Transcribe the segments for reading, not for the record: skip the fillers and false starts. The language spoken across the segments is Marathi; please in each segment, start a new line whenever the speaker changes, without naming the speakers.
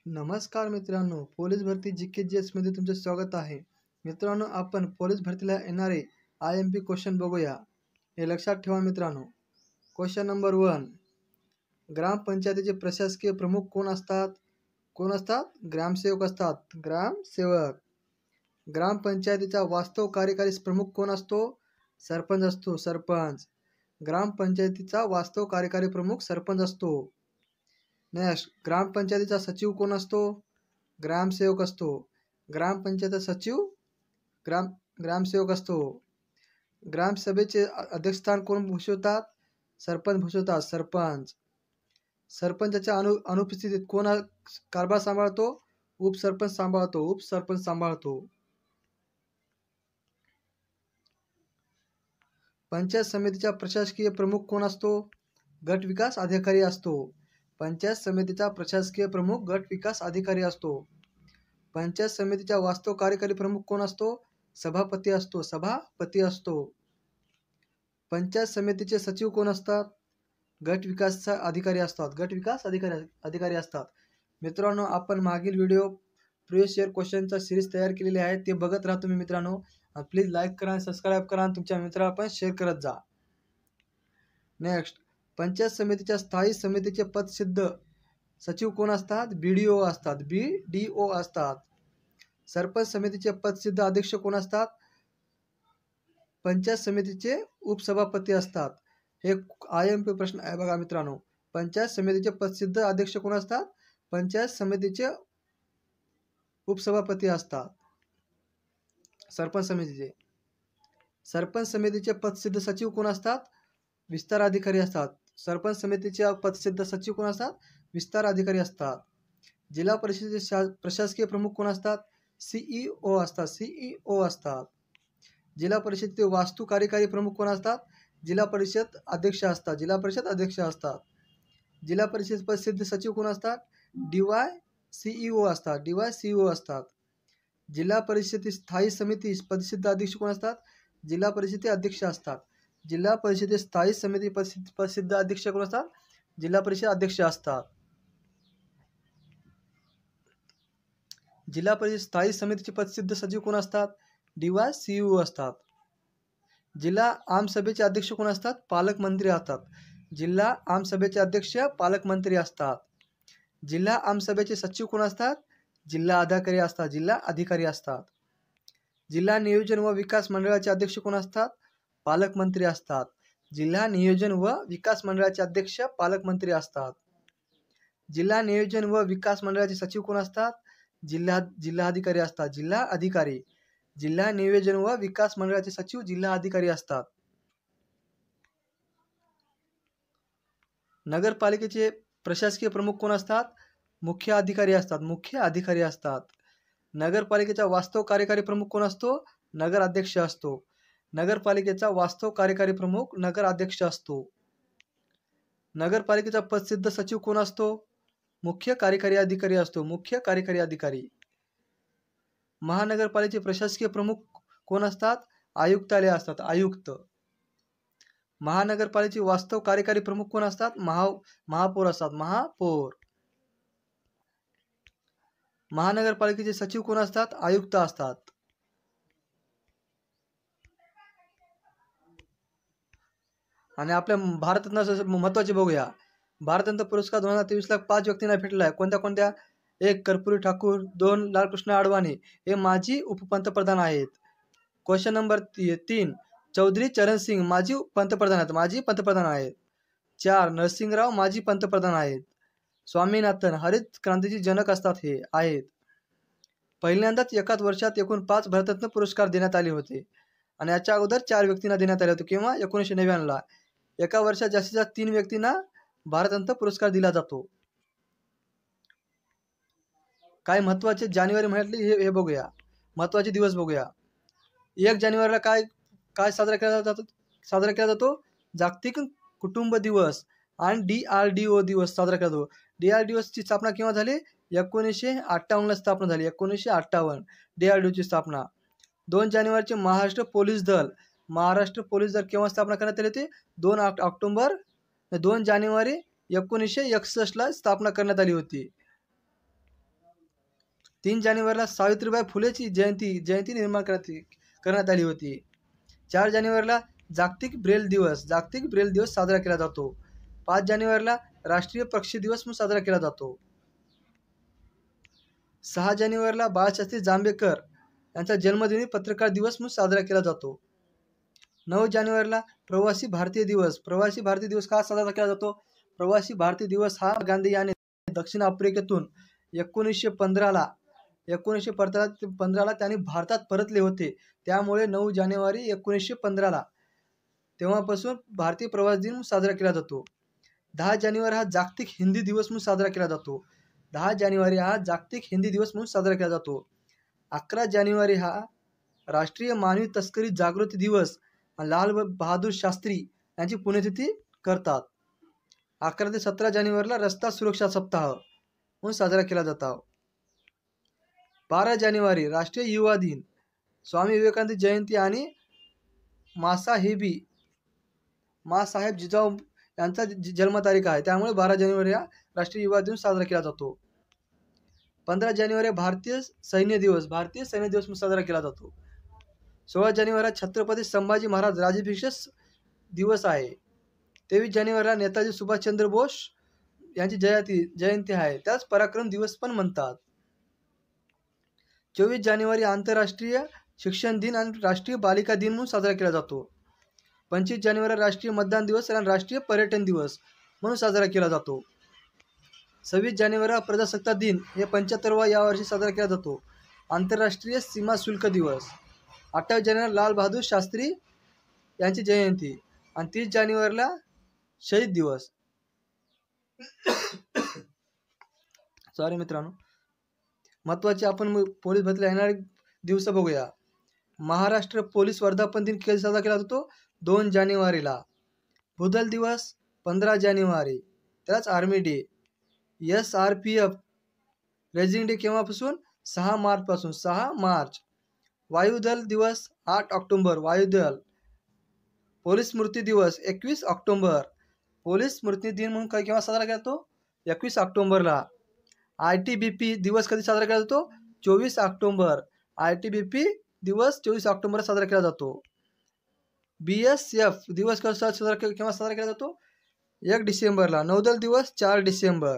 नमस्कार मित्रांनो, पोलीस भरती GK मध्ये तुमचे स्वागत आहे. मित्रांनो, आपण पोलीस भरतीला येणारे IMP क्वेश्चन बघूया. हे लक्षात ठेवा मित्रांनो. Question number 1. ग्रामपंचायतीचे प्रशासकीय प्रमुख कोण असतात? कोण असतात? ग्रामसेवक असतात. ग्रामसेवक. ग्रामपंचायतीचा वास्तव कार्यकारी प्रमुख कोण असतो? सरपंच असतो. सरपंच. ग्रामपंचायतीचा वास्तव कार्यकारी प्रमुख सरपंच असतो. नेक्स्ट, ग्रामपंचायतीचा सचिव कोण असतो? ग्रामसेवक असतो. ग्रामपंचायत सचिव ग्रामसेवक असतो. ग्रामसभेचे अध्यक्षस्थान कोण भूषवतात? सरपंच भूषवतात. सरपंच. सरपंचाच्या अनुपस्थितीत कोण कारभार सांभाळतो? उपसरपंच सांभाळतो. उपसरपंच सांभाळतो. पंचायत समितीचा प्रशासकीय प्रमुख कोण असतो? गट विकास अधिकारी असतो. पंचायत समितीचा प्रशासकीय प्रमुख गट विकास अधिकारी असतो. पंचायत समितीचा वास्तव कार्यकारी प्रमुख कोण असतो? सभापती असतो. सभापती असतो. पंचायत समितीचे सचिव कोण असतात? गट विकास अधिकारी असतात. गट विकास अधिकारी असतात. मित्रांनो, आपण मागील व्हिडिओ प्रिव्हियस इयर क्वेश्चनचा सिरीज तयार केलेली आहे, ते बघत राहा तुम्ही मित्रांनो. प्लीज लाईक करा, सबस्क्राईब करा आणि तुमच्या मित्राला पण शेअर करत जा. नेक्स्ट, पंचायत समितीच्या स्थायी समितीचे पदसिद्ध सचिव कोण असतात? BDO असतात. BDO असतात. सरपंच समितीचे पदसिद्ध अध्यक्ष कोण असतात? पंचायत समितीचे उपसभापती असतात. हे IMP प्रश्न आहे बघा मित्रांनो. पंचायत समितीचे पदसिद्ध अध्यक्ष कोण असतात? पंचायत समितीचे उपसभापती असतात. सरपंच समितीचे. सरपंच समितीचे पदसिद्ध सचिव कोण असतात? विस्तार अधिकारी असतात. सरपंच समितीचे पदसिद्ध सचिव कोण असतात? विस्तार अधिकारी असतात. जिल्हा परिषदेचे प्रशासकीय प्रमुख कोण असतात? CEO असतात. CEO असतात. जिल्हा परिषदेचे वास्तू कार्यकारी प्रमुख कोण असतात? जिल्हा परिषद अध्यक्ष असतात. जिल्हा परिषद अध्यक्ष असतात. जिल्हा परिषद पदसिद्ध सचिव कोण असतात? DYCEO असतात. DYCEO असतात. जिल्हा परिषद स्थायी समिती पदसिद्ध अध्यक्ष कोण असतात? जिल्हा परिषदेचे अध्यक्ष असतात. जिल्हा परिषदे स्थायी समिती पदसिद्ध अध्यक्ष कोण असतात? जिल्हा परिषद अध्यक्ष असतात. जिल्हा परिषद स्थायी समितीचे पदसिद्ध सचिव कोण असतात? DYCEO असतात. जिल्हा आमसभेचे अध्यक्ष कोण असतात? पालकमंत्री असतात. जिल्हा आमसभेचे अध्यक्ष पालकमंत्री असतात. जिल्हा आमसभेचे सचिव कोण असतात? जिल्हा अधिकारी असतात. जिल्हा अधिकारी असतात. जिल्हा नियोजन व विकास मंडळाचे अध्यक्ष कोण असतात? पालकमंत्री असतात. जिल्हा नियोजन व विकास मंडळाचे अध्यक्ष पालकमंत्री असतात. जिल्हा नियोजन व विकास मंडळाचे सचिव कोण असतात? जिल्हाधिकारी असतात. जिल्हा अधिकारी. जिल्हा नियोजन व विकास मंडळाचे सचिव जिल्हा अधिकारी असतात. नगरपालिकेचे प्रशासकीय प्रमुख कोण असतात? मुख्य अधिकारी असतात. मुख्य अधिकारी असतात. नगरपालिकेचा वास्तव कार्यकारी प्रमुख कोण असतो? नगर अध्यक्ष असतो. नगरपालिकेचा वास्तव कार्यकारी प्रमुख नगर अध्यक्ष असतो. नगरपालिकेचा पदसिद्ध सचिव कोण असतो? मुख्य कार्यकारी अधिकारी असतो. मुख्य कार्यकारी अधिकारी. महानगरपालिकेचे प्रशासकीय प्रमुख कोण असतात? आयुक्तालय असतात. आयुक्त. महानगरपालिकेचे वास्तव कार्यकारी प्रमुख कोण असतात? महापौर असतात. महापौर. महानगरपालिकेचे सचिव कोण असतात? आयुक्त असतात. आणि आपल्या भारतरत्न महत्वाचे बघूया. भारतरत्न पुरस्कार 2023 ला 5 व्यक्तींना भेटला आहे. कोणत्या कोणत्या? 1. कर्पूरी ठाकूर. 2. लालकृष्ण अडवाणी. हे माजी उपपंतप्रधान आहेत. Question number 3. चौधरी चरण सिंग माजी पंतप्रधान आहेत. माजी पंतप्रधान आहेत. 4. नरसिंहराव माजी पंतप्रधान आहेत. स्वामीनाथन हरित क्रांतीचे जनक असतात. हे आहेत. पहिल्यांदाच एकाच वर्षात एकूण 5 भारतरत्न पुरस्कार देण्यात आले होते. आणि याच्या अगोदर 4 व्यक्तींना देण्यात आले होते. किंवा 1999 ला. एका वर्षात जास्तीत जास्त 3 व्यक्तींना भारतरत्न पुरस्कार दिला जातो. काय महत्वाचे जानेवारी महिन्यातले हे बघूया. महत्वाचे दिवस बघूया. 1 जानेवारीला काय साजरा केला जातो? जागतिक कुटुंब दिवस आणि DRDO दिवस साजरा केला जातो. DRDO ची स्थापना केव्हा झाली? 1958 ला स्थापना झाली. 1958 DRDO ची स्थापना. 2 जानेवारीचे महाराष्ट्र पोलीस दल. महाराष्ट्र पोलीस दल केव्हा स्थापना करण्यात आली होती? 2 जानेवारी 1961 ला स्थापना करण्यात आली होती. 3 जानेवारीला सावित्रीबाई फुलेची जयंती निर्माण करण्यात आली होती. 4 जानेवारीला जागतिक ब्रेल दिवस साजरा केला जातो. 5 जानेवारीला राष्ट्रीय पक्षी दिवस म्हणून साजरा केला जातो. 6 जानेवारीला बाळशास्त्री जांभेकर यांचा जन्मदिनी पत्रकार दिवस म्हणून साजरा केला जातो. 9 जानेवारीला प्रवासी भारतीय दिवस का साजरा केला जातो? प्रवासी भारतीय दिवस हा गांधी यांनी दक्षिण आफ्रिकेतून 1915ला त्यांनी भारतात परतले होते. त्यामुळे 9 जानेवारी 1915ला तेव्हापासून भारतीय प्रवासी दिन साजरा केला जातो. 10 जानेवारी हा जागतिक हिंदी दिवस म्हणून साजरा केला जातो. 11 जानेवारी हा राष्ट्रीय मानवी तस्करी जागृती दिवस लाल बहादूर शास्त्री यांची पुण्यतिथी करतात. 11 ते 17 जानेवारीला रस्ता सुरक्षा सप्ताह म्हणून साजरा केला जातो. 12 जानेवारी राष्ट्रीय युवा दिन, स्वामी विवेकानंद जयंती आणि मासाहेब जिजाऊ यांचा जन्मतारीख आहे. त्यामुळे 12 जानेवारी हा राष्ट्रीय युवा दिन साजरा केला जातो. 15 जानेवारी भारतीय सैन्य दिवस म्हणून साजरा केला जातो. 16 जानेवारी छत्रपती संभाजी महाराज राज्याभिषेक दिवस आहे. 23 जानेवारीला नेताजी सुभाषचंद्र बोस यांची जयंती आहे. त्याच पराक्रम दिवस पण म्हणतात. 24 जानेवारी आंतरराष्ट्रीय शिक्षण दिन आणि राष्ट्रीय बालिका दिन म्हणून साजरा केला जातो. 25 जानेवारी राष्ट्रीय मतदान दिवस आणि राष्ट्रीय पर्यटन दिवस म्हणून साजरा केला जातो. 26 जानेवारी प्रजासत्ताक दिन हे 75वा यावर्षी साजरा केला जातो. आंतरराष्ट्रीय सीमा शुल्क दिवस. 28 जानेवारी लाल बहादूर शास्त्री यांची जयंती आणि 30 जानेवारीला शहीद दिवस. सॉरी मित्रांनो, महत्त्वाचे आपण पोलीस भरतीला येणारे दिवस बघूया. महाराष्ट्र पोलीस वर्धापन दिन कधी साजरा केला जातो? 2 जानेवारीला. भूदल दिवस 15 जानेवारी, त्यालाच army day. SRPF raising day केव्हापासून? 6 मार्च. वायुदल दिवस 8 ऑक्टोबर, वायुदल. पोलीस स्मृती दिवस 21 ऑक्टोबर. पोलीस स्मृती दिन म्हणून केव्हा साजरा केला जातो? 21 ऑक्टोबरला. ITBP दिवस कधी साजरा केला जातो? 24 ऑक्टोबर. ITBP दिवस 24 ऑक्टोबरला साजरा केला जातो. BSF दिवस केव्हा साजरा केला जातो? 1 डिसेंबरला. नौदल दिवस 4 डिसेंबर.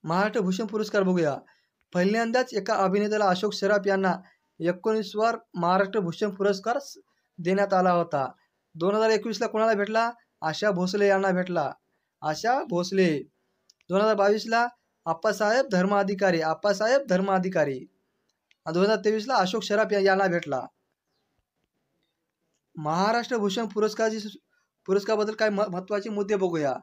महाराष्ट्र भूषण पुरस्कार बघूया. पहिल्यांदाच एका अभिनेत्याला अशोक सराफ यांना 19वा महाराष्ट्र भूषण पुरस्कार देण्यात आला होता. 2021ला कोणाला भेटला? आशा भोसले यांना भेटला. 2022ला आप्पासाहेब धर्माधिकारी. 2023ला अशोक सराफ यांना भेटला. महाराष्ट्र भूषण पुरस्काराबद्दल काय महत्त्वाचे मुद्दे बघूया.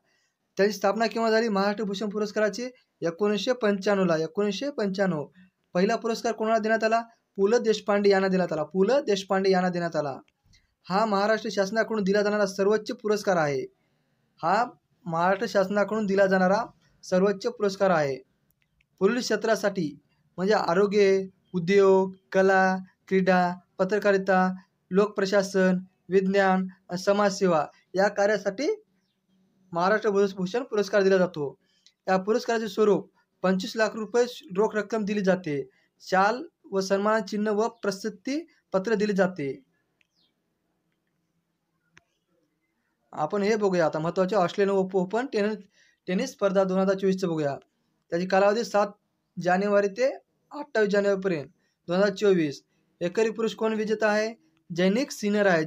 त्याची स्थापना केव्हा झाली? महाराष्ट्र भूषण पुरस्काराची 1995. पहिला पुरस्कार कोणाला देण्यात आला? पु ल देशपांडे यांना देण्यात आला. हा महाराष्ट्र शासनाकडून दिला जाणारा सर्वोच्च पुरस्कार आहे. पुढील क्षेत्रासाठी म्हणजे आरोग्य, उद्योग, कला, क्रीडा, पत्रकारिता, लोकप्रशासन, विज्ञान, समाजसेवा या कार्यासाठी महाराष्ट्र भूषण पुरस्कार दिला जातो. या पुरस्काराचे स्वरूप 25 लाख रुपये रोख रक्कम दिली जाते. शाल व सन्मान चिन्ह व प्रशस्ती पत्र दिले जाते. आपण हे बघूया आता महत्त्वाचे ऑस्ट्रेलियन ओपन टेनिस स्पर्धा 2024 बघूया. त्याची कालावधी 7 जानेवारी ते 28 जानेवारीपर्यंत 2024. एकेरी पुरुष कोण विजेता आहे? जैनिक सिनर आहे.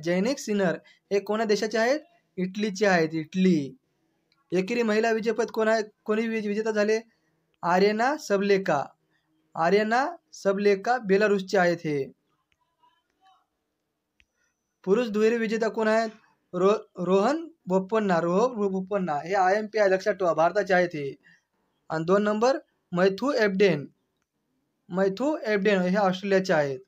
हे कोणत्या देशाचे आहेत? इटलीचे आहेत. एकेरी महिला विजेतेपद कोणी विजेता झाले? आर्यना सबलेका बेलारूसचे आहेत हे. पुरुष दुहेरी विजेता कोण आहेत? रोहन बोपन्ना हे IMPI लक्षात ठेवा भारताचे आहेत हे. आणि 2 नंबर मैथ्यू एबडेन हे ऑस्ट्रेलियाचे आहेत.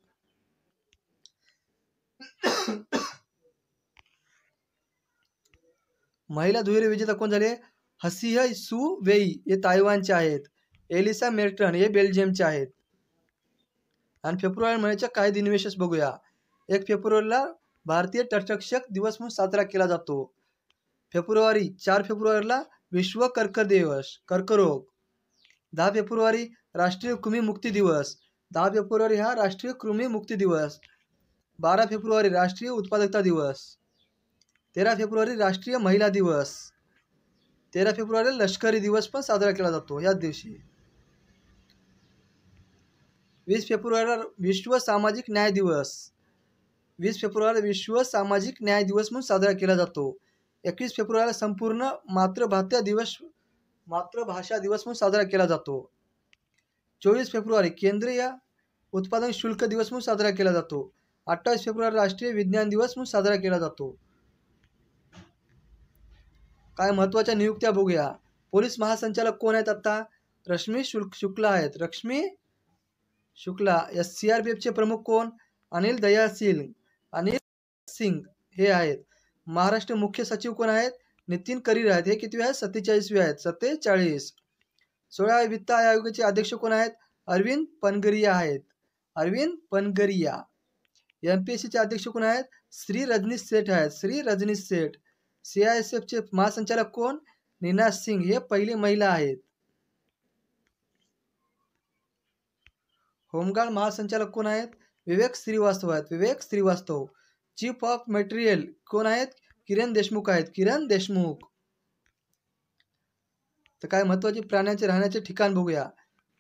महिला दुहेरी विजेता कोण झाले? हसिह सु वेई हे तायवानचे आहेत. एलिसा मेर्टन हे बेल्जियमचे आहेत. आणि फेब्रुवारी महिन्याच्या काही दिनविशेष बघूया. 1 फेब्रुवारीला भारतीय तटरक्षक दिवस म्हणून साजरा केला जातो. 4 फेब्रुवारीला विश्व कर्करोग. 10 फेब्रुवारी राष्ट्रीय कृमी मुक्ती दिवस. 10 फेब्रुवारी हा राष्ट्रीय कृमी मुक्ती दिवस. 12 फेब्रुवारी राष्ट्रीय उत्पादकता दिवस. 13 फेब्रुवारी राष्ट्रीय महिला दिवस. 13 फेब्रुवारी लष्करी दिवस पण साजरा केला जातो याच दिवशी. 20 फेब्रुवारीला विश्व सामाजिक न्याय दिवस. 20 फेब्रुवारी विश्व सामाजिक न्याय दिवस म्हणून साजरा केला जातो. 21 फेब्रुवारीला संपूर्ण मातृभाषा दिवस म्हणून साजरा केला जातो. 24 फेब्रुवारी केंद्रीय उत्पादन शुल्क दिवस म्हणून साजरा केला जातो. 28 फेब्रुवारी राष्ट्रीय विज्ञान दिवस म्हणून साजरा केला जातो. काय महत्त्वाच्या नियुक्त्या बघूया. पोलीस महासंचालक कोण आहेत आता? रश्मी शुक्ला आहेत. रश्मी शुक्ला. CRPFचे प्रमुख कोण? अनिल दयाल सिंग हे आहेत. महाराष्ट्र मुख्य सचिव कोण आहेत? नितीन करीर आहेत. हे किती आहेत? 47वे आहेत. 47. 16व्या वित्त आयोगाचे अध्यक्ष कोण आहेत? अरविंद पनगरिया आहेत. अरविंद पनगरिया. MPSCचे अध्यक्ष कोण आहेत? श्री रजनीश सेठ आहेत. श्री रजनीश सेठ. CISFचे महासंचालक कोण? नीना सिंग. हे पहिली महिला आहेत. होमगार्ड महासंचालक कोण आहेत? विवेक श्रीवास्तव आहेत. विवेक श्रीवास्तव. चीफ ऑफ मटेरियल कोण आहेत? किरण देशमुख आहेत. किरण देशमुख. तर काय महत्त्वाचे प्राण्यांचे राहण्याचे ठिकाण बघूया.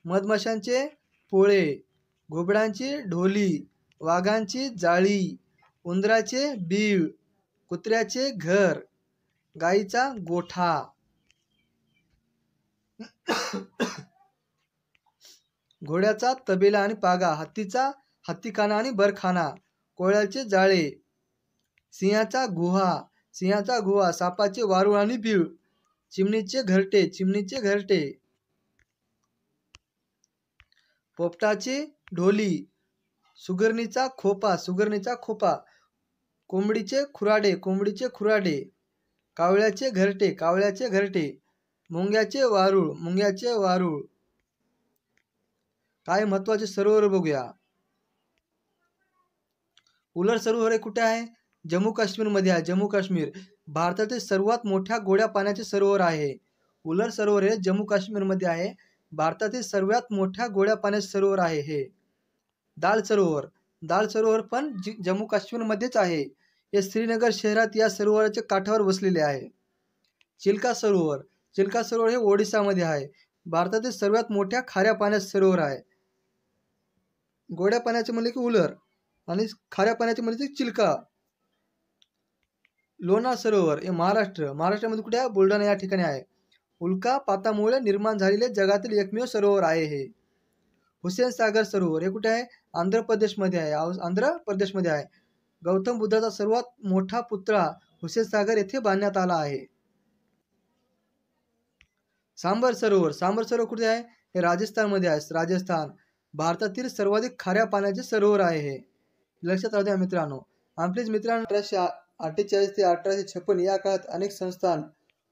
मधमाशांचे पोळे, घोबडांची ढोली, वाघांची जाळी, उंदराचे बीळ, कुत्र्याचे घर, गाईचा गोठा. घोड्याचा तबेला आणि पागा, हत्तीचा हत्तीखाना आणि बरखाना, कोळ्याचे जाळे, सिंहाचा गुहा, सापाचे वारूळ आणि बीळ, चिमणीचे घरटे, पोपटाची ढोली, सुगरणीचा खोपा, कोंबडीचे खुराडे, कावळ्याचे घरटे, मुंग्याचे वारूळ. काय महत्वाचे सरोवर बघूया. उलर सरोवर हे कुठे आहे? जम्मू काश्मीर मध्ये आहे. जम्मू काश्मीर भारतातील सर्वात मोठ्या गोड्या पाण्याचे सरोवर आहे. उलर सरोवर हे जम्मू काश्मीर मध्ये आहे. भारतातील सर्वात मोठ्या गोड्या पाण्याचे सरोवर आहे हे. दाल सरोवर पण जम्मू काश्मीर मध्येच आहे. हे श्रीनगर शहरात या सरोवराच्या काठावर वसलेले आहे. चिल्का सरोवर हे ओडिसा मध्ये आहे. भारतातील सर्वात मोठ्या खाऱ्या पाण्याचे सरोवर आहे. गोड्या पाण्याचे म्हणले की उलर आणि खाऱ्या पाण्याचे म्हणले की चिल्का. लोणार सरोवर हे महाराष्ट्रामध्ये कुठे आहे? बुलढाणा या ठिकाणी आहे. उल्कापातामुळे निर्माण झालेले जगातील एकमेव सरोवर आहे हे. हुसेन सागर सरोवर हे कुठे आहे? आंध्र प्रदेशमध्ये आहे. गौतम बुद्धाचा सर्वात मोठा पुतळा हुसेन सागर येथे बांधण्यात आला आहे. सांबर सरोवर कुठे आहे? हे राजस्थानमध्ये आहे. राजस्थान भारतातील सर्वाधिक खाऱ्या पाण्याचे सरोवर आहे हे. लक्षात राहू द्या मित्रांनो. आपलेच मित्रांनो 1848 ते 1856 या काळात अनेक संस्थान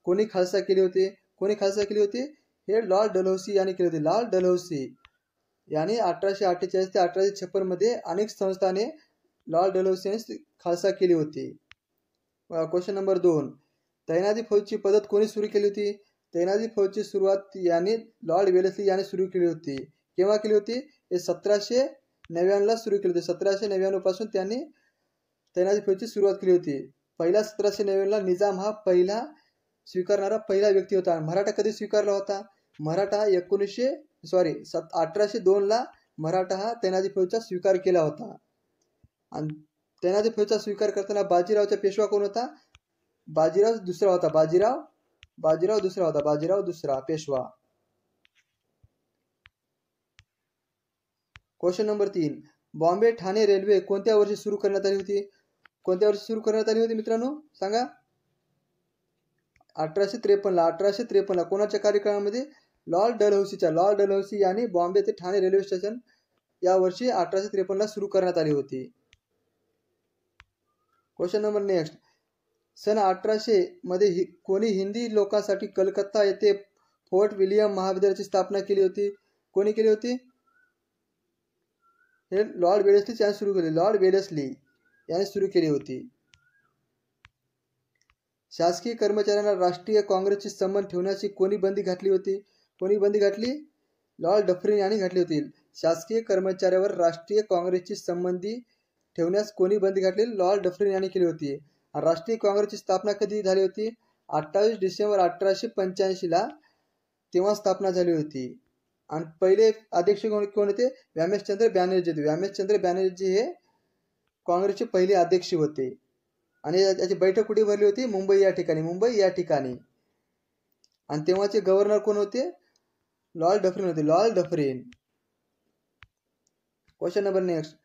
कोणी खालसा केली होती? हे लॉर्ड डलहौसी यांनी केले होते. लॉर्ड डलहौसी यांनी 1848 ते 1856 मध्ये अनेक संस्थाने लॉर्ड डलहौसी यांनी खालसा केली होती. Question number 2. तैनाती फौजची पद्धत कोणी सुरू केली होती? तैनाती फौजची सुरुवात यांनी लॉर्ड वेलेस्ली यांनी सुरू केली होती. केव्हा केली होती? हे 1799 ला सुरू केली होती. 1799 पासून त्यांनी तैनाती फौजची सुरुवात केली होती. पहिला 1799 ला निजाम हा स्वीकारणारा पहिला व्यक्ती होता. मराठा कधी स्वीकारला होता? मराठा 1802 ला मराठा हा तैनाती फौजचा स्वीकार केला होता. आणि तैनाती फौजचा स्वीकार करताना बाजीरावचा पेशवा कोण होता? बाजीराव दुसरा होता. बाजीराव दुसरा Peshwa. Question number 3. Bombay Thane railway कोणत्या वर्षी सुरू करण्यात आली होती? मित्रांनो सांगा. 1853 कोणाच्या कार्यकाळामध्ये? लॉर्ड डलहौसी यांनी बॉम्बे ते ठाणे रेल्वे स्टेशन या वर्षी 1853 ला सुरू करण्यात आली होती. Question number next. सन 1800 मध्ये कोणी हिंदी लोकांसाठी कलकत्ता येथे फोर्ट विलियम महाविद्यालयाची स्थापना केली होती? कोणी केली होती? हे लॉर्ड वेलेस्ली यांनी सुरू केली होती. शासकीय कर्मचाऱ्यांना राष्ट्रीय काँग्रेसची संबंध ठेवण्याची कोणी बंदी घातली होती? कोणी बंदी घातली? लॉर्ड डफरिन यांनी घातली होती. शासकीय कर्मचाऱ्यावर राष्ट्रीय काँग्रेसची संबंधी ठेवण्यास कोणी बंदी घातली? लॉर्ड डफरिन यांनी केली होती. राष्ट्रीय काँग्रेसची स्थापना कधी झाली होती? 28 डिसेंबर 1885 ला तेव्हा स्थापना झाली होती. आणि पहिले अध्यक्ष कोण होते? व्यामेशचंद्र बॅनर्जी होते. व्यामेशचंद्र बॅनर्जी हे काँग्रेसचे पहिले अध्यक्ष होते. आणि याची बैठक कुठे भरली होती? मुंबई या ठिकाणी. आणि तेव्हाचे गव्हर्नर कोण होते? लॉर्ड डफरिन होते. Lord Dufferin. Question number next.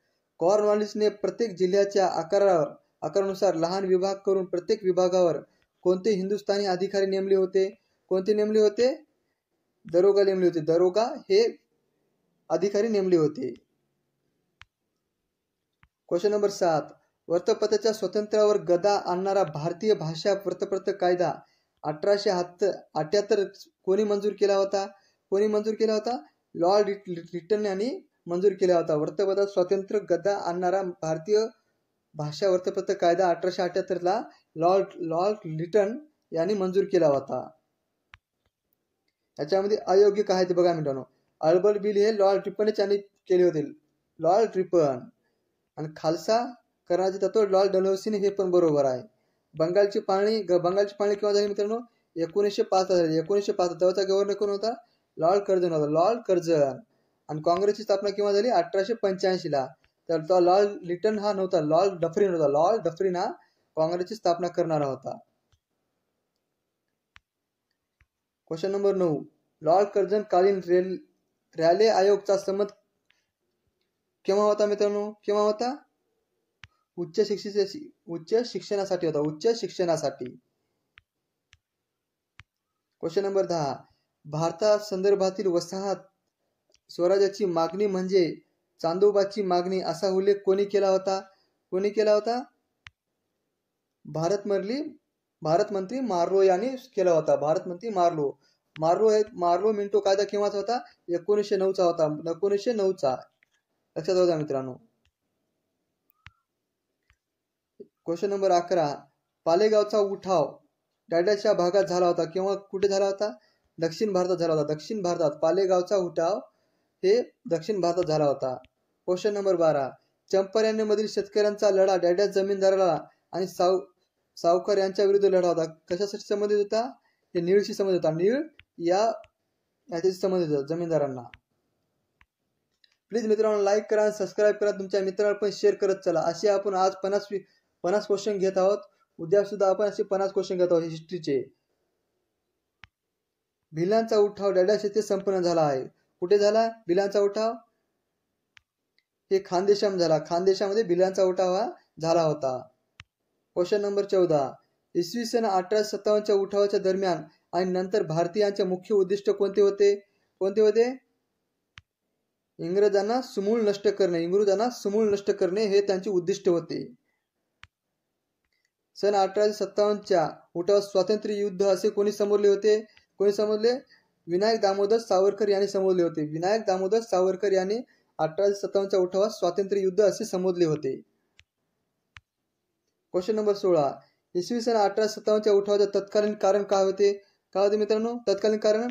कॉर्नवालिसने प्रत्येक जिल्ह्याच्या आकारानुसार लहान विभाग करून प्रत्येक विभागावर कोणते हिंदुस्थानी अधिकारी नेमले होते? कोणते नेमले होते? दरोगा नेमले होते. दरोगा हे अधिकारी नेमले होते. Question number 7. वृत्तपत्राच्या स्वातंत्र्यावर गदा आणणारा भारतीय भाषा वृत्तपत्र कायदा 1878 कोणी मंजूर केला होता? कोणी मंजूर केला होता? लॉर्ड लिटन यांनी मंजूर केला होता. वृत्तपत्रात स्वातंत्र्य गदा आणणारा भारतीय भाषा वृत्तपत्र कायदा 1878 ला लॉर्ड लिटन यांनी मंजूर केला होता. याच्यामध्ये अयोग्य काय ते बघा मित्रांनो. अल्बर्ट बिल हे लॉर्ड रिपन यांनी केले होते. Lord Ripon. आणि खालसा करण्याचे तत्व लॉर्ड डलहौसीने, हे पण बरोबर आहे. बंगालची पाळणी केव्हा झाली मित्रांनो? 1905 झाली. 1905. तेव्हाचा गव्हर्नर कोण होता? लॉर्ड कर्झन होता. Lord Curzon. आणि काँग्रेसची स्थापना केव्हा झाली? 1885 ला. तर तो लॉर्ड लिटन हा नव्हता, लॉर्ड डफरिन होता. लॉर्ड डफरिन हा काँग्रेसची स्थापना करणारा होता. Question number 9. लॉर्ड कर्झन कालीन रॅले आयोगचा संमत केव्हा होता मित्रांनो? केव्हा होता? उच्च शिक्षणासाठी होता. उच्च शिक्षणासाठी. Question number 10. भारता संदर्भातील वसाहत स्वराज्याची मागणी म्हणजे चांदोबाची मागणी असा उल्लेख कोणी केला होता? कोणी केला होता? भारत मंत्री मार्लो यांनी केला होता. भारत मंत्री मार्लो मिंटो कायदा केव्हाचा होता? 1909 चा होता. 1909 चा. लक्षात होता मित्रांनो. Question number 11. पालेगावचा उठाव डॅडॅच्या भागात झाला होता. केव्हा, कुठे झाला होता? दक्षिण भारतात झाला होता. दक्षिण भारतात. पालेगावचा उठाव हे दक्षिण भारतात झाला होता. Question number 12. चंपारण्यमधील शेतकऱ्यांचा लढा डॅडॅ जमीनदाराला आणि सावकार यांच्या विरुद्ध लढा होता. कशासाठी संबंधित होता? हे नीळशी संबंधित होता. नीळ याच्याशी संबंधित होता, जमीनदारांना. प्लीज मित्रांनो लाईक करा आणि सबस्क्राईब करा. तुमच्या मित्रांना पण शेअर करत चला. असे आपण आज 50 क्वेश्चन घेत आहोत. उद्या सुद्धा आपण असे 50 क्वेश्चन घेत आहोत हिस्ट्रीचे. भिलांचा उठाव डॅडॅश येथे संपन्न झाला आहे. कुठे झाला भिलांचा उठाव? हे खानदेशाम झाला. खानदेशामध्ये भिलांचा उठाव हा झाला होता. Question number 14. इसवी सन 1857 च्या उठावाच्या दरम्यान आणि नंतर भारतीयांचे मुख्य उद्दिष्ट कोणते होते? कोणते होते? इंग्रजांना समूळ नष्ट करणे हे त्यांचे उद्दिष्ट होते. सन 1857 च्या उठावात स्वातंत्र्य युद्ध असे कोणी समोरले होते? कोणी समोरले? विनायक दामोदर सावरकर यांनी समोरले होते. विनायक दामोदर सावरकर यांनी 1857 च्या उठावात स्वातंत्र्य युद्ध असे संबोधले होते. Question number 16. इसवी सन 1857 च्या उठावाचे तत्कालीन कारण काय होते? काय होते मित्रांनो? तत्कालीन कारण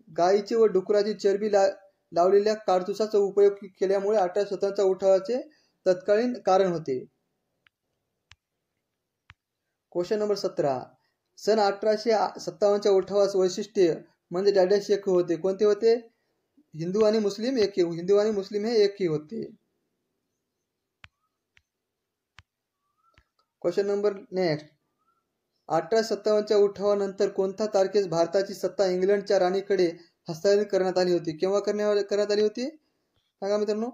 गायीची व डुकराची चरबी लावलेल्या कारतुसाचा उपयोग केल्यामुळे 1857 च्या उठावाचे तत्कालीन कारण होते. Question number 17. सन 1857 च्या उठावास वैशिष्ट्य म्हणजे डॅडॅश एक होते. कोणते होते? हिंदू आणि मुस्लिम हे एक होते. Question number next. 1857 च्या उठावानंतर कोणत्या तारखेस भारताची सत्ता इंग्लंडच्या राणीकडे हस्तांतरित करण्यात आली होती? केव्हा करण्यात आली होती? सांगा मित्रांनो.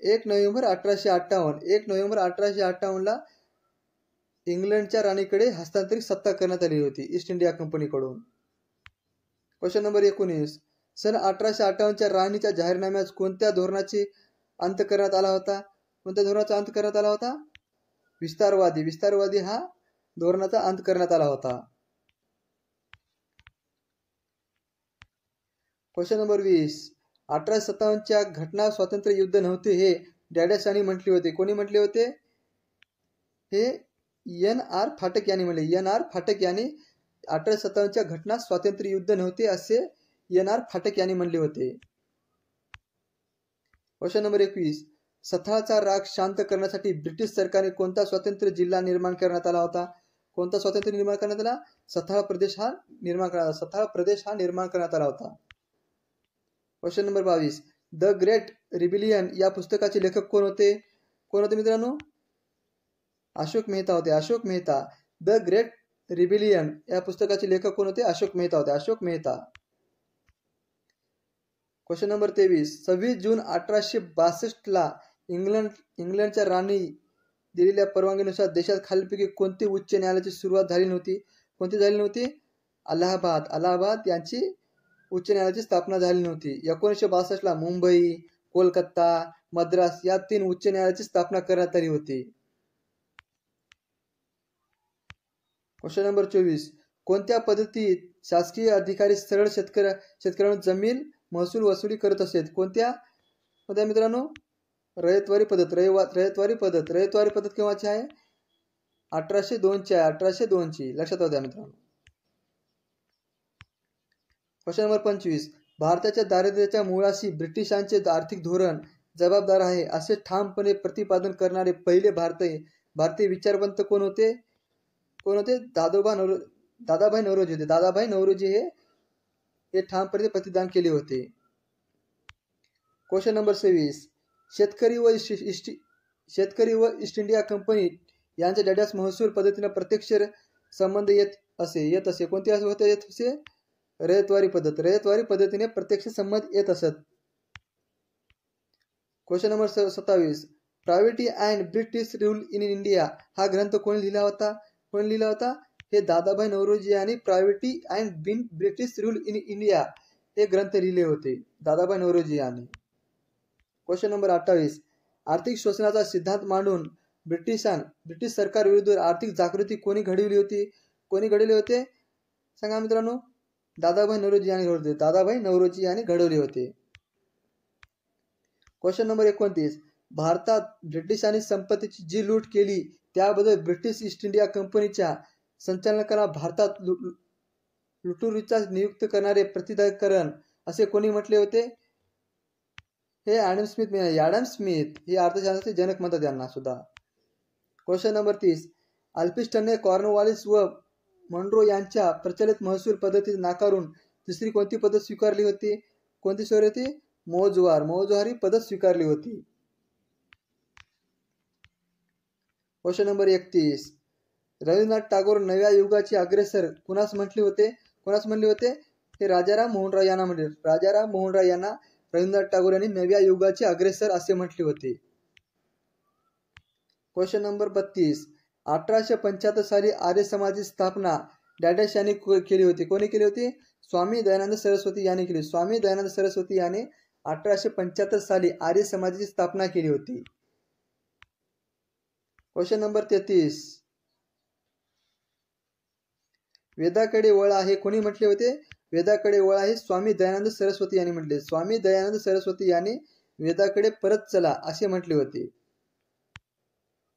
1 नोव्हेंबर 1858. 1 नोव्हेंबर 1858 ला इंग्लंडच्या राणीकडे हस्तांतरित सत्ता करण्यात आली होती ईस्ट इंडिया कंपनीकडून. Question number 19. सन 1858 च्या राणीच्या जाहीरनाम्यात कोणत्या धोरणाचा अंत करण्यात आला होता? कोणत्या धोरणाचा अंत करण्यात आला होता? विस्तारवादी हा धोरणाचा अंत करण्यात आला होता. Question number 20. 1857 च्या घटना स्वातंत्र्य युद्ध नव्हते हे डॅडॅश यांनी म्हटले होते. कोणी म्हटले होते? हे एन आर फाटक यांनी म्हणले. एन आर फाटक यांनी 1857च्या घटना स्वातंत्र्य युद्ध नव्हते असे एन आर फाटक यांनी म्हणले होते. Question number 21. सथाळाचा राग शांत करण्यासाठी ब्रिटिश सरकारने कोणता स्वातंत्र्य जिल्हा निर्माण करण्यात आला होता? कोणता स्वातंत्र्य निर्माण करण्यात आला? सथाळा प्रदेश हा निर्माण करण्यात आला होता. Question number 22. The great rebellion या पुस्तकाचे लेखक कोण होते? कोण होते मित्रांनो? अशोक मेहता होते. Ashok Mehta. The great rebellion या पुस्तकाचे लेखक कोण होते? अशोक मेहता होते. अशोक मेहता. Question number 23. 26 जून 1862 इंग्लंडच्या राणी दिलेल्या परवानगीनुसार देशात खालीलपैकी कोणती उच्च न्यायालयाची सुरुवात झाली नव्हती? कोणती झाली नव्हती? अलाहाबाद यांची उच्च न्यायालयाची स्थापना झाली नव्हती. 1962 मुंबई, कोलकाता, मद्रास या 3 उच्च न्यायालयाची स्थापना करण्यात आली होती. Question number 24. कोणत्या पद्धतीत शासकीय अधिकारी सरळ शेतकऱ्यांना जमीन महसूल वसुली करत असत? कोणत्या मित्रांनो? रयतवारी पद्धत. रयतवारी पद्धत केव्हाची आहे? 1802 आहे. 1802 लक्षात होत्या मित्रांनो. Question number 25. भारताच्या दारिद्र्याच्या मुळाशी ब्रिटिशांचे आर्थिक धोरण जबाबदार आहे असे ठामपणे प्रतिपादन करणारे पहिले भारतीय विचारवंत कोण होते? दादाभाई नौरोजी होते. दादाभाई नौरोजी हे ठामपणे प्रतिपादन केले होते. Question number 26. शेतकरी व ईस्ट इंडिया कंपनी यांच्या डॅडॅस महसूल पद्धतीने प्रत्यक्ष संबंध येत असे. कोणते होते? येत असे? रयतवारी पद्धतीने प्रत्यक्ष संबंध येत असत. Question number 27. Poverty and British rule in India हा ग्रंथ कोणी लिहिला होता? हे दादाभाई नौरोजी यांनी poverty and British rule in India हे ग्रंथ लिहिले होते. दादाभाई नौरोजी यांनी. Question number 28. आर्थिक शोषणाचा सिद्धांत मांडून ब्रिटिश सरकार विरुद्ध आर्थिक जागृती कोणी घडविली होते? सांगा मित्रांनो. दादाभाई नौरोजी यांनी घडवले होते. Question number 29. भारतात ब्रिटिशांनी संपत्तीची जी लूट केली त्याबद्दल ब्रिटिश ईस्ट इंडिया कंपनीच्या संचालकांना भारतात लुटुरीचा नियुक्त करणारे प्रतिनिधिकरण असे कोणी म्हटले होते? हे ॲडम स्मिथ हे अर्थशास्त्राचे जनक म्हणतात यांना सुद्धा. Question number 30. अल्फ्रेस्टनने कॉर्नवालिस व मॉन्रो यांच्या प्रचलित महसूल पद्धती नाकारून दुसरी कोणती पद्धत स्वीकारली होती? मौजवारी पद्धत स्वीकारली होती. Question number 31. रवींद्रनाथ टागोर नव्या युगाचे अग्रेसर कुणास म्हटले होते? हे राजाराम मोहन राय यांना रवींद्रनाथ टागोर यांनी नव्या युगाचे अग्रेसर असे म्हटले होते. Question number 32. 1875 साली आर्य समाजाची स्थापना डॅडॅश यांनी केली होती. कोणी केली होती? स्वामी दयानंद सरस्वती यांनी केली. स्वामी दयानंद सरस्वती यांनी 1875 साली आर्य समाजाची स्थापना केली होती. Question number 33. वेदाकडे वळा हे कोणी म्हटले होते? वेदाकडे वळा हे स्वामी दयानंद सरस्वती यांनी म्हटले. स्वामी दयानंद सरस्वती यांनी वेदाकडे परत चला असे म्हटले होते.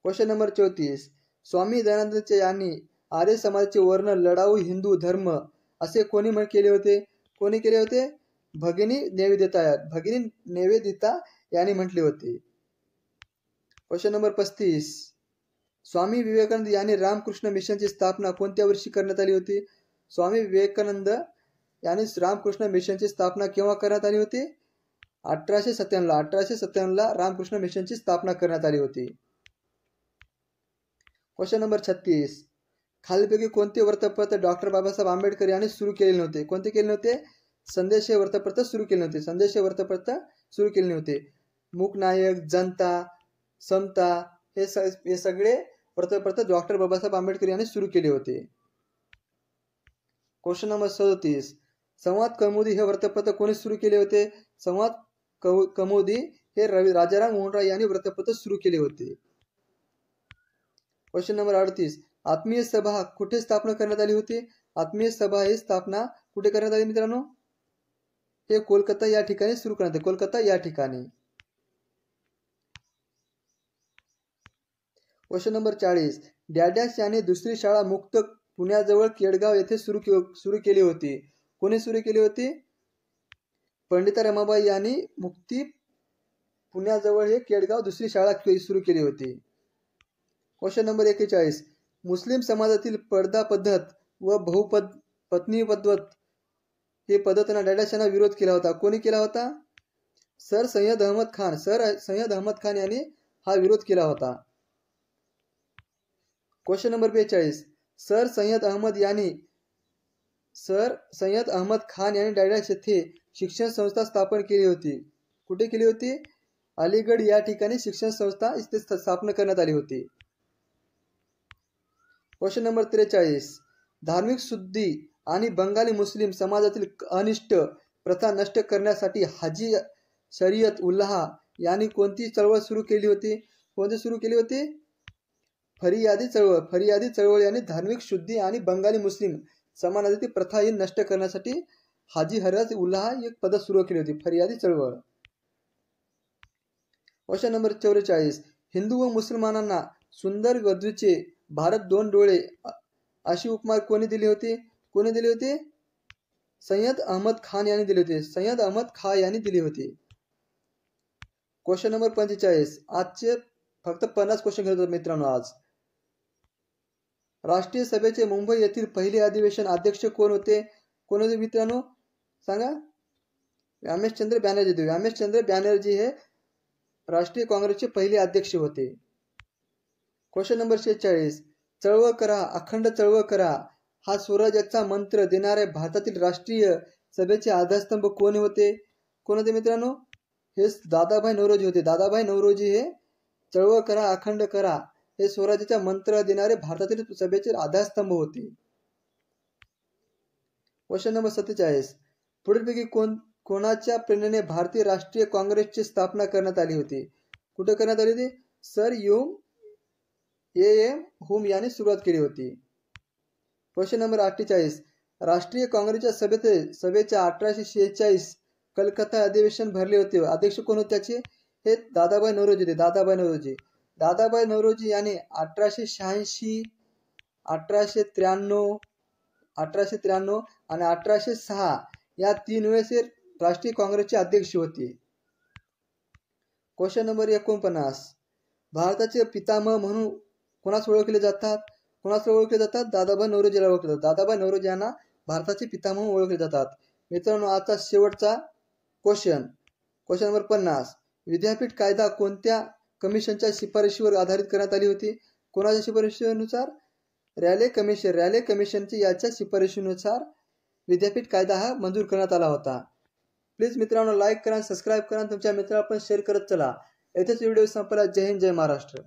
Question number 34. स्वामी दयानंद यांनी आर्य समाजाचे वर्ण लढाऊ हिंदू धर्म असे कोणी केले होते? भगिनी निवेदिता यांनी म्हटले होते. Question number 35. स्वामी विवेकानंद यांनी रामकृष्ण मिशनची स्थापना कोणत्या वर्षी करण्यात आली होती? स्वामी विवेकानंद यांनी रामकृष्ण मिशनची स्थापना केव्हा करण्यात आली होती? 1897 रामकृष्ण मिशनची स्थापना करण्यात आली होती. Question number 36. खालीलपैकी कोणते वृत्तपत्र डॉक्टर बाबासाहेब आंबेडकर यांनी सुरू केले नव्हते? कोणते केले नव्हते? संदेश हे वृत्तपत्र सुरू केले नव्हते. मूकनायक, जनता, समता हे सगळे वृत्तपत्र डॉक्टर बाबासाहेब आंबेडकर यांनी सुरू केले होते. Question number 37. संवाद कौमुदी हे वृत्तपत्र कोणी सुरू केले होते? संवाद कौमुदी हे राजाराम मोहन राय यांनी वृत्तपत्र सुरू केले होते. Question number 38. आत्मीय सभा कुठे स्थापना करण्यात आली होती? आत्मीय सभा ही स्थापना कुठे करण्यात आली मित्रांनो? हे कोलकाता या ठिकाणी सुरू करण्यात आले. कोलकाता या ठिकाणी. Question number 40. डॅडॅश याने दुसरी शाळा मुक्त पुण्याजवळ केडगाव येथे सुरू केली होती. कोणी सुरू केली होती? पंडिता रमाबाई यांनी मुक्ती पुण्याजवळ हे केडगाव दुसरी शाळा सुरू केली होती. Question number 41. मुस्लिम समाजातील पडदा पद्धत व पत्नी पद्धत हे पद्धतींना डॅडॅशांना विरोध केला होता. कोणी केला होता? सर सय्यद अहमद खान. सर सय्यद अहमद खान यांनी हा विरोध केला होता. Question number 42. Sir Syed Ahmad Khan यांनी डॅडॅश येथे शिक्षण संस्था स्थापन केली होती. कुठे केली होती? अलीगड या ठिकाणी शिक्षण संस्था इथे स्थापन करण्यात आली होती. Question number 43. धार्मिक शुद्धी आणि बंगाली मुस्लिम समाजातील अनिष्ट प्रथा नष्ट करण्यासाठी हाजी शरीयत उल्लाह यांनी कोणती चळवळ सुरू केली होती? कोणती सुरू केली होती? फरियादी चळवळ. फरियादी चळवळ यांनी धार्मिक शुद्धी आणि बंगाली मुस्लिम समाजातील प्रथा ही नष्ट करण्यासाठी हाजी शरीयत उल्लाह एक पद्धत सुरू केली होती, फरियादी चळवळ. Question number 44. हिंदू व मुसलमानांना सुंदर वधूचे भारत दोन डोळे अशी उपमा कोणी दिली होती? कोणी दिली होती? सय्यद अहमद खान यांनी दिली होती. सय्यद अहमद खान यांनी दिली होती. Question number 45. आजचे फक्त 50 क्वेश्चन घेत होतो मित्रांनो. आज राष्ट्रीय सभेचे मुंबई येथील पहिले अधिवेशन अध्यक्ष कोण होते? कोण होते मित्रांनो? सांगा. व्यामेशचंद्र बॅनर्जी. व्यामेशचंद्र बॅनर्जी हे राष्ट्रीय काँग्रेसचे पहिले अध्यक्ष होते. Question number 46. चळवळ करा, अखंड चळवळ करा हा स्वराज्याचा मंत्र देणारे भारतातील राष्ट्रीय सभेचे आधारस्तंभ कोण होते? कोण होते मित्रांनो? हे दादाभाई नौरोजी होते. दादाभाई नौरोजी हे चळवळ करा, अखंड करा हे स्वराज्याचा मंत्र देणारे भारतातील सभेचे आधारस्तंभ होते. Question number 47. पुढीलपैकी कोणाच्या प्रेरणेने भारतीय राष्ट्रीय काँग्रेसची स्थापना करण्यात आली होती? कुठे करण्यात आली होती? सर एम हुम यांनी सुरुवात केली होती. Question number 48. राष्ट्रीय काँग्रेसच्या सभेच्या 1846 कलकत्ता अधिवेशन भरले होते. अध्यक्ष कोण होते त्याचे? हे दादाभाई नौरोजी होते. दादाभाई नौरोजी यांनी 1886, 1893, 1893 आणि 1806 या 3 वेळेस राष्ट्रीय काँग्रेसचे अध्यक्ष होते. Question number 49. भारताचे पितामह म्हणून कोणास ओळखले जातात? दादाभाई नौरोजीला ओळखले जातात. दादाभाई नौरोजी यांना भारताचे पितामह म्हणून ओळखले जातात. मित्रांनो, आजचा शेवटचा क्वेश्चन नंबर 50. विद्यापीठ कायदा कोणत्या कमिशनच्या शिफारशीवर आधारित करण्यात आली होती? कोणाच्या शिफारशीनुसार? रॅले कमिशनची याच्या शिफारशीनुसार विद्यापीठ कायदा हा मंजूर करण्यात आला होता. प्लीज मित्रांनो, लाईक करा, सबस्क्राईब करा, तुमच्या मित्रांना पण शेअर करत चला. येथेच व्हिडिओ संपला. जय हिंद, जय महाराष्ट्र.